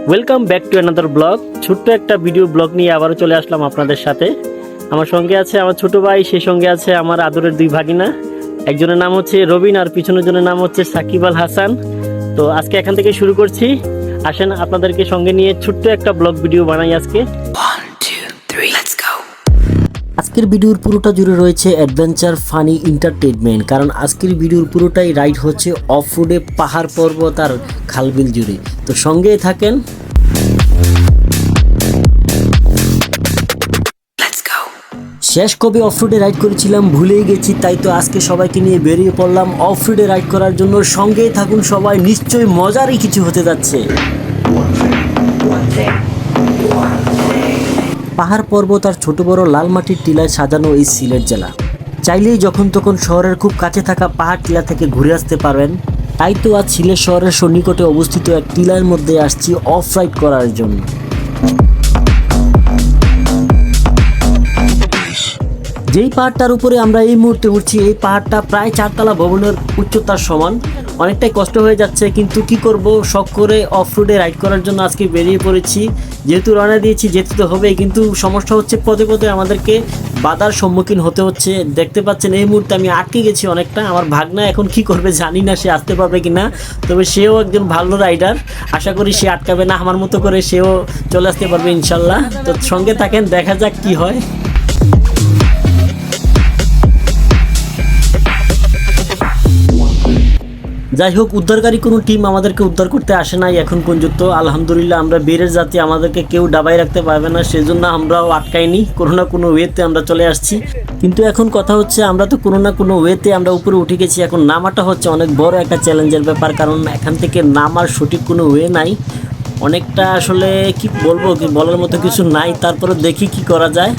Welcome back to another blog. ছোট্ট একটা video blog নিয়ে আবারও চলে আসলাম আপনাদের সাথে। আমার সঙ্গে আছে আমার ছোট ভাই, সেই সঙ্গে আছে আমার আদরের দুই ভাগিনা। একজনের নাম হচ্ছে রবিন আর পিছনের জনের নাম হচ্ছে সাকিব আল হাসান। তো আজকে এখান থেকে শুরু করছি। আসেন আপনাদেরকে সঙ্গে নিয়ে ছোট্ট একটা ব্লগ ভিডিও বানাই আজকে। আজকের ভিডিওর পুরোটা জুড়ে রয়েছে অ্যাডভেঞ্চার, ফানি, এন্টারটেইনমেন্ট। কারণ আজকের ভিডিওর পুরোটাই রাইড হচ্ছে অফ রোডে, পাহাড় পর্বত আর খালবিল জুড়ে। তো সঙ্গেই থাকেন। শেষ কবে অফ রোডে রাইড করেছিলাম ভুলেই গেছি, তাই তো আজকে সবাইকে নিয়ে বেরিয়ে পড়লাম অফ রোডে রাইড করার জন্য। সঙ্গেই থাকুন সবাই, নিশ্চয়ই মজারই কিছু হতে যাচ্ছে। পাহাড় পর্বত আর ছোট বড় লাল মাটির টিলায় সাজানো এই সিলেট জেলা। চাইলেই যখন তখন শহরের খুব কাছে থাকা পাহাড় টিলা থেকে ঘুরে আসতে পারবেন। তাই তো আজ সিলেট শহরের সন্নিকটে অবস্থিত এক টিলার মধ্যে আসছি অফ রাইড করার জন্য। যেই পাহাড়টার উপরে আমরা এই মুহূর্তে উঠছি, এই পাহাড়টা প্রায় 4 তলা ভবনের উচ্চতার সমান। অনেকটাই কষ্ট হয়ে যাচ্ছে, কিন্তু কি করব, শখ করে অফ রোডে রাইড করার জন্য আজকে বেরিয়ে পড়েছি। যেহেতু রওনা দিয়েছি, যেতে তো হবে, কিন্তু সমস্যা হচ্ছে পদে পদে আমাদেরকে বাধার সম্মুখীন হতে হচ্ছে। দেখতে পাচ্ছেন এই মুহূর্তে আমি আটকে গেছি অনেকটা। আমার ভাগনা এখন কি করবে জানি না, সে আসতে পারবে কিনা। তবে সেও একজন ভালো রাইডার, আশা করি সে আটকাবে না, আমার মতো করে সেও চলে আসতে পারবে ইনশাল্লাহ। তো সঙ্গে থাকেন, দেখা যাক কি হয়। যাই হোক, উদ্ধারকারী কোনো টিম আমাদেরকে উদ্ধার করতে আসে নাই এখন পর্যন্ত। আলহামদুলিল্লাহ, আমরা বেরের জাতি, আমাদেরকে কেউ ডাবাই রাখতে পারবে না, সেজন্য আমরাও আটকাইনি। কোনো না কোনো ওয়েতে আমরা চলে আসছি। কিন্তু এখন কথা হচ্ছে, আমরা তো কোনো না কোনো ওয়েতে আমরা উপরে উঠে গেছি। এখন নামাটা হচ্ছে অনেক বড় একটা চ্যালেঞ্জের ব্যাপার, কারণ এখান থেকে নামার সঠিক কোনো ওয়ে নাই। অনেকটা আসলে কি বলবো, কি বলার মতো কিছু নাই। তারপরে দেখি কি করা যায়।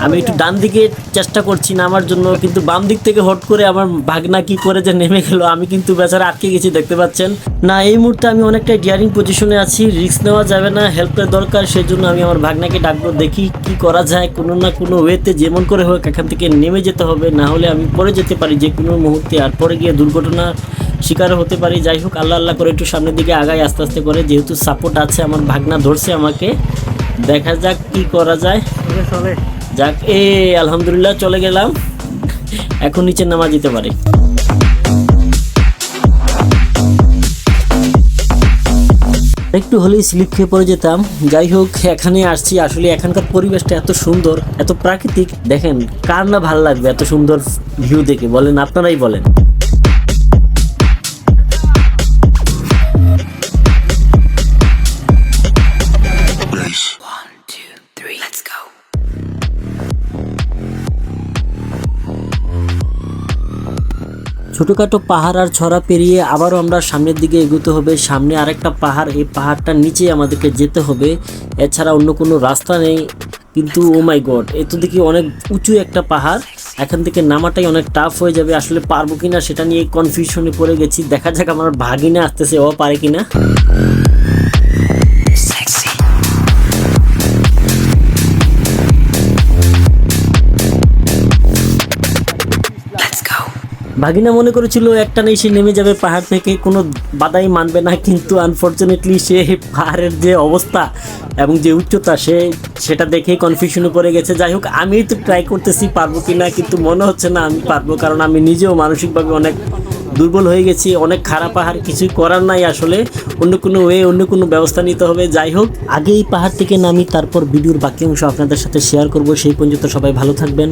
আমি একটু ডান দিকে চেষ্টা করছি নামার জন্য, কিন্তু বাম দিক থেকে হট করে আমার ভাগনা কি করে যে নেমে গেল। আমি কিন্তু বেচারা আটকে গেছি, দেখতে পাচ্ছেন না। এই মুহূর্তে আমি অনেকটা ডিয়ারিং পজিশনে আছি, রিস্ক নেওয়া যাবে না, হেল্পের দরকার। সেই জন্য আমি আমার ভাগনাকে ডাকবো, দেখি কি করা যায়। কোনো না কোনো ওয়েতে যেমন করে হোক এখান থেকে নেমে যেতে হবে, না হলে আমি পড়ে যেতে পারি যে কোনো মুহূর্তে, আর পরে গিয়ে দুর্ঘটনা শিকার হতে পারি। যাই হোক, আল্লাহ আল্লাহ করে একটু সামনের দিকে আগাই আস্তে আস্তে করে, যেহেতু সাপোর্ট আছে, আমার ভাগনা ধরছে আমাকে। দেখা যাক কি করা যায়। যাক, আলহামদুলিল্লাহ চলে গেলাম। এখন নিচে নামা যেতে পারে। একটু হলেই স্লিপ খেয়ে পড়ে যেতাম। যাই হোক, এখানে আসছি। আসলে এখানকার পরিবেশটা এত সুন্দর, এত প্রাকৃতিক। দেখেন, কার না ভালো লাগবে এত সুন্দর ভিউ দেখে, বলেন আপনারাই বলেন। ছোটোখাটো পাহাড় আর ছড়া পেরিয়ে আবারও আমরা সামনের দিকে এগোতে হবে। সামনে আরেকটা পাহাড়, এই পাহাড়টার নিচে আমাদেরকে যেতে হবে, এছাড়া অন্য কোনো রাস্তা নেই। কিন্তু ও মাই গড, এ তো দেখি অনেক উঁচু একটা পাহাড়। এখান থেকে নামাটাই অনেক টাফ হয়ে যাবে। আসলে পারবো কিনা সেটা নিয়ে কনফিউশনে পড়ে গেছি। দেখা যাক আমার ভাগিনা আসতেছে, ও পারে কিনা। ভাগিনা মনে করেছিল একটা নেই সে নেমে যাবে পাহাড় থেকে, কোনো বাধাই মানবে না। কিন্তু আনফর্চুনেটলি সে পাহাড়ের যে অবস্থা এবং যে উচ্চতা, সেটা দেখেই কনফিউশনে পড়ে গেছে। যাই হোক, আমি তো ট্রাই করতেছি পারবো কিনা, কিন্তু মনে হচ্ছে না আমি পারবো, কারণ আমি নিজেও মানসিকভাবে অনেক দুর্বল হয়ে গেছি। অনেক খারাপ পাহাড়, কিছুই করার নাই। আসলে অন্য কোনো ওয়ে, অন্য কোনো ব্যবস্থা নিতে হবে। যাই হোক, আগে এই পাহাড় থেকে নামি, তারপর ভিডিওর বাকি অংশ আপনাদের সাথে শেয়ার করব। সেই পর্যন্ত সবাই ভালো থাকবেন।